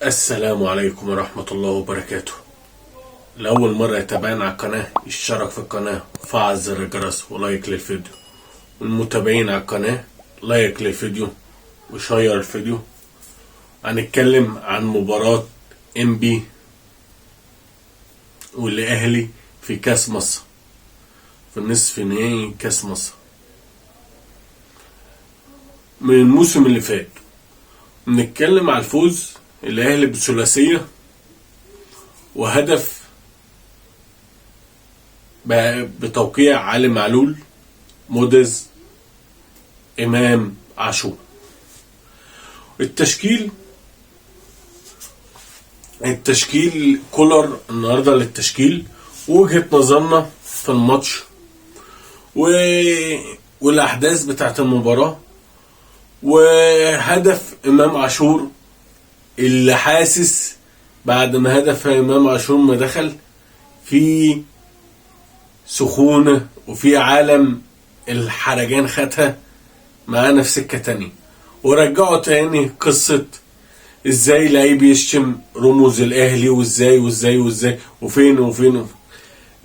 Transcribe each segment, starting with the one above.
السلام عليكم ورحمة الله وبركاته. لأول مرة يتابعنا على القناة اشترك في القناة وفعل زر الجرس ولايك للفيديو، والمتابعين على القناة لايك للفيديو وشير الفيديو. هنتكلم عن مباراة انبي والأهلي في كاس مصر، في النصف نهائي كاس مصر من الموسم اللي فات. نتكلم على الفوز الأهلي بثلاثية وهدف بتوقيع علي معلول، موديز، إمام عاشور. التشكيل كولر النهارده للتشكيل، وجهة نظرنا في الماتش والأحداث بتاعت المباراة، وهدف إمام عاشور اللي حاسس بعد ما هدف إمام عاشور ما دخل في سخونة وفي عالم الحرجان خدها معانا في سكة تانية، ورجعوا تاني قصة ازاي لعيب يشتم رموز الاهلي وازاي وفين.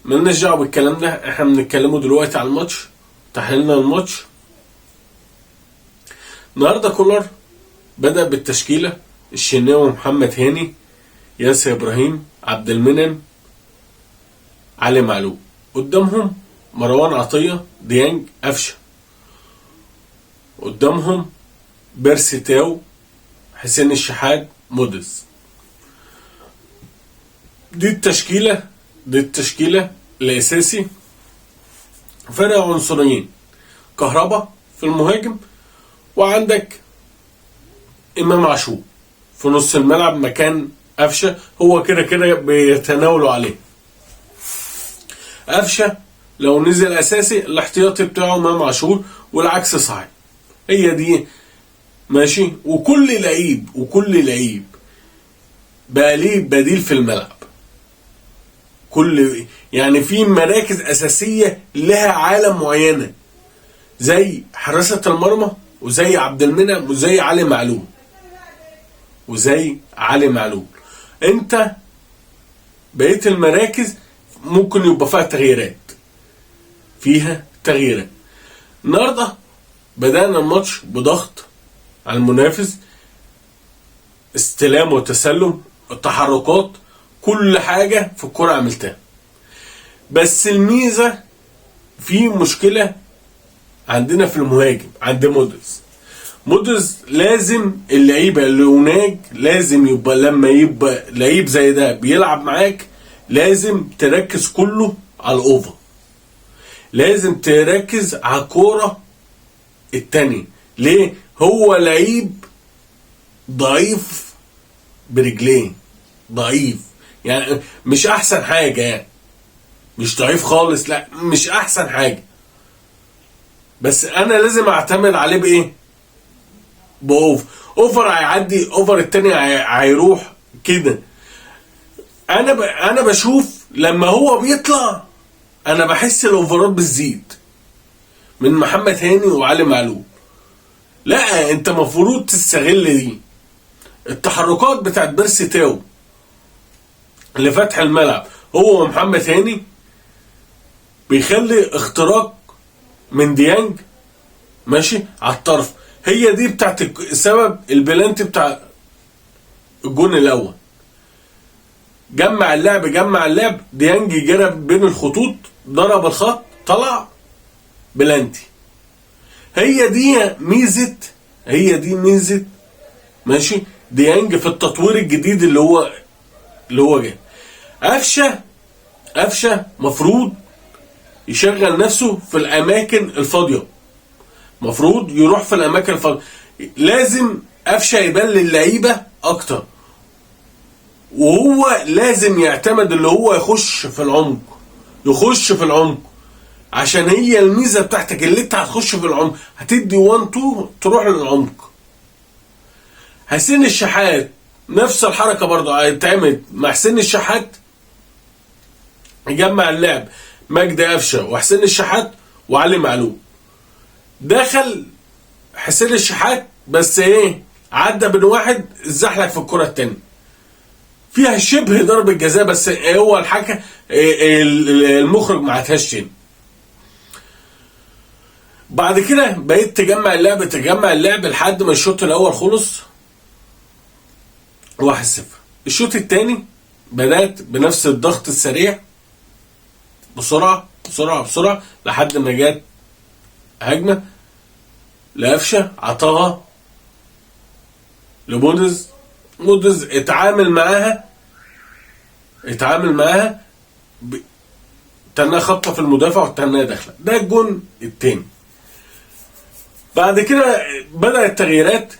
ملناش دعوه بالكلام ده، احنا بنتكلموا دلوقتي على الماتش، تحليلنا الماتش. النهارده كولر بدأ بالتشكيلة: الشناوي، محمد هاني، ياسر ابراهيم، عبد المنعم، علي معلول. قدامهم مروان عطية، ديانج، قفشه. قدامهم بيرسي تاو، حسين الشحات، موديز. دي التشكيلة الأساسي. فرق عنصريين: كهربا في المهاجم، وعندك إمام عاشور في نص الملعب مكان قفشه. هو كده بيتناولوا عليه. قفشه لو نزل أساسي الاحتياطي بتاعه إمام عاشور، والعكس صحيح. هي دي ماشي. وكل لعيب بقى ليه بديل في الملعب. يعني في مراكز أساسية لها عالم معينة، زي حراسة المرمى، وزي عبد المنعم، وزي علي معلول. انت بقيت المراكز ممكن يبقى فيها تغييرات. النهارده بدأنا الماتش بضغط على المنافس، استلام وتسلم، التحركات، كل حاجة في الكرة عملتها. بس الميزة في مشكلة عندنا في المهاجم، عند موديز لازم اللعيبة اللي هناك لازم يبقى لما يبقى لعيب زي ده بيلعب معاك لازم تركز كله على الأوفر، لازم تركز على الكورة التانية. ليه؟ هو لعيب ضعيف برجلين، ضعيف يعني مش احسن حاجة، يعني مش ضعيف خالص، لا مش احسن حاجة. بس انا لازم اعتمد عليه بايه؟ اوفر هيعدي، اوفر التاني هيروح كده. انا بشوف لما هو بيطلع انا بحس الاوفرات بتزيد من محمد هاني وعلي معلول. لا انت مفروض تستغل دي. التحركات بتاعت بيرسي تاو اللي فتح الملعب هو ومحمد هاني بيخلي اختراق من ديانج ماشي على الطرف. هي دي بتاعت سبب البلانتي بتاع الجون الاول. جمع اللعب، ديانج جرى بين الخطوط، ضرب الخط، طلع بلانتي. هي دي ميزة ماشي ديانج في التطوير الجديد اللي هو جاي. قفشه مفروض يشغل نفسه في الاماكن الفاضيه، مفروض يروح في الاماكن الفاضيه. لازم قفشه يبان للعيبه اكتر، وهو لازم يعتمد اللي هو يخش في العمق، عشان هي الميزه بتاعتك اللي انت هتخش في العمق، هتدي 1 2 تروح للعمق. حسين الشحات نفس الحركه برضه هيتعمل مع حسين الشحات، يجمع اللعب مجدي قفشه وحسين الشحات وعلي معلول. دخل حسين الشحات بس عدى بين واحد، اتزحلق في الكره التانية، فيها شبه ضربة جزاء، بس هو الحكم المخرج ما عادهاش تاني. بعد كده بقيت تجمع اللعب لحد ما الشوط الاول خلص 1-0. الشوط الثاني بدأت بنفس الضغط السريع، بسرعة بسرعة بسرعة، لحد ما جت هجمة لقفشة عطاها لموديز. موديز اتعامل معاها تنها خبطة في المدافع وتنها داخلة. ده الجون الثاني. بعد كده بدأ التغييرات،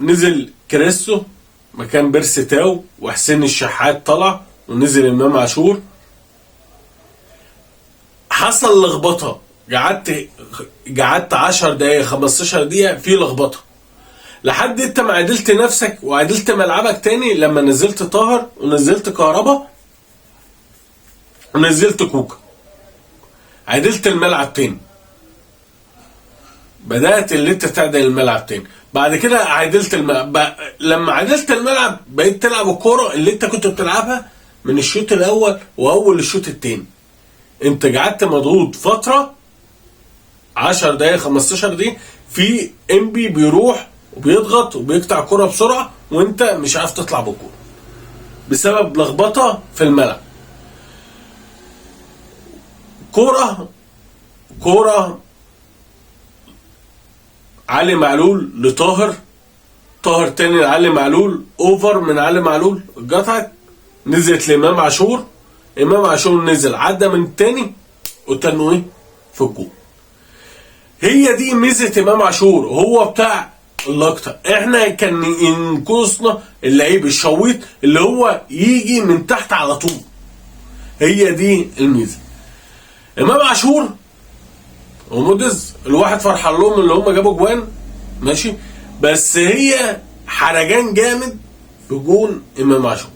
نزل كريستو مكان بيرسي تاو، وحسين الشحات طلع، ونزل امام عاشور. حصل لخبطه، قعدت 10 دقايق 15 دقيقه في لخبطه، لحد انت ما عدلت نفسك وعدلت ملعبك تاني، لما نزلت طاهر ونزلت كهربا ونزلت كوكا، عدلت الملعب تاني. بدأت اللي انت تعدل الملعب تاني. بعد كده عدلت لما عدلت الملعب بقيت تلعب الكوره اللي انت كنت بتلعبها من الشوط الاول واول الشوط التاني. انت قعدت مضغوط فتره 10 دقايق 15 دقيقه، في انبي بيروح وبيضغط وبيقطع الكوره بسرعه، وانت مش عارف تطلع بالكوره بسبب لخبطه في الملعب. كوره علي معلول لطاهر، طاهر تاني لعلي معلول، اوفر من علي معلول اتقطعت، نزلت لامام عاشور، امام عاشور نزل عدى من التاني وتنو ايه في الجول. هي دي ميزه امام عاشور، هو بتاع اللقطه. احنا كان ينقصنا اللعيب الشويط اللي هو يجي من تحت على طول. هي دي الميزه. امام عاشور وموديز الواحد فرحان لهم اللي هم جابوا جوان ماشي، بس هي حرجان جامد بجون امام عاشور.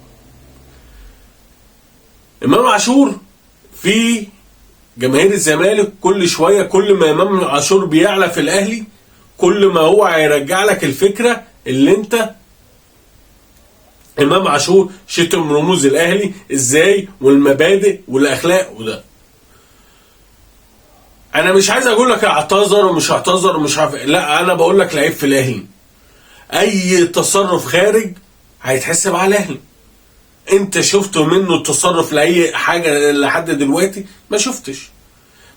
امام عاشور في جماهير الزمالك كل شويه، كل ما امام عاشور بيعلى في الاهلي كل ما هو هيرجع لك الفكره اللي انت امام عاشور شتم رموز الاهلي ازاي والمبادئ والاخلاق. وده انا مش عايز اقول لك اعتذر ومش اعتذر ومش عارف، لا انا بقول لك لعيب في الاهلي اي تصرف خارج هيتحسب على الاهلي. انت شفت منه التصرف لاي حاجه لحد دلوقتي؟ ما شفتش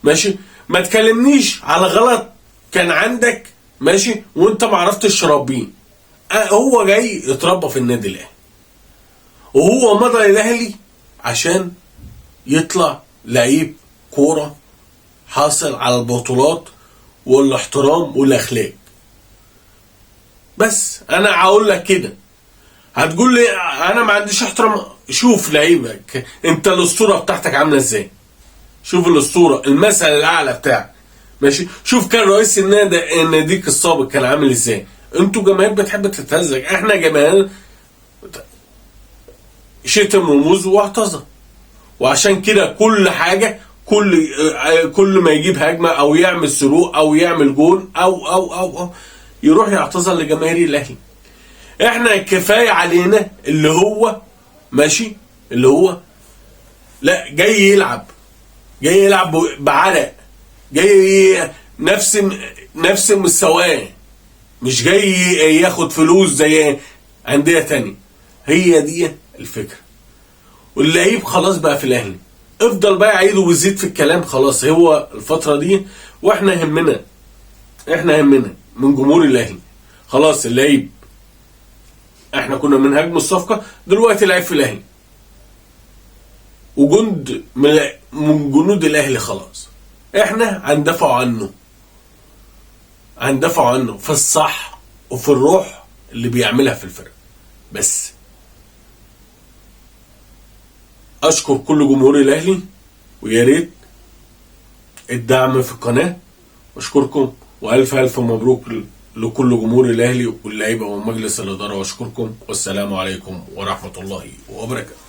ماشي. ما تكلمنيش على غلط كان عندك ماشي وانت ما عرفتش تربيه. هو جاي يتربى في النادي الاهلي، وهو مضى الاهلي عشان يطلع لعيب كوره حاصل على البطولات والاحترام والاخلاق. بس انا هقول لك كده، هتقول لي انا ما عنديش احترام. شوف لعيبك انت، الاسطوره بتاعتك عامله ازاي، شوف الاسطوره المثل الاعلى بتاعك ماشي. شوف كان رئيس ناديك السابق كان عامل ازاي. انتوا جماهير بتحب تتهزج، احنا جماهير شتم رموز واعتذر. وعشان كده كل حاجه كل ما يجيب هجمه او يعمل سروق او يعمل جون او يروح يعتذر لجماهير الاهلي. احنا كفايه علينا اللي هو ماشي، اللي هو لا جاي يلعب بعرق، جاي نفس مستواه، مش جاي ياخد فلوس زي انديه تانية. هي دي الفكره. واللعيب خلاص بقى في الاهلي، افضل بقى عيد وزيد في الكلام. خلاص هو الفتره دي، واحنا همنا من جمهور الاهلي. خلاص اللعيب احنا كنا بنهاجم الصفقه، دلوقتي لعيب في الاهلي وجند من جنود الاهلي. خلاص احنا هندافع عنه في الصح وفي الروح اللي بيعملها في الفرق. بس اشكر كل جمهور الاهلي، ويا ريت الدعم في القناه، واشكركم والف مبروك لكل جمهور الاهلي واللعيبه ومجلس الاداره، واشكركم والسلام عليكم ورحمه الله وبركاته.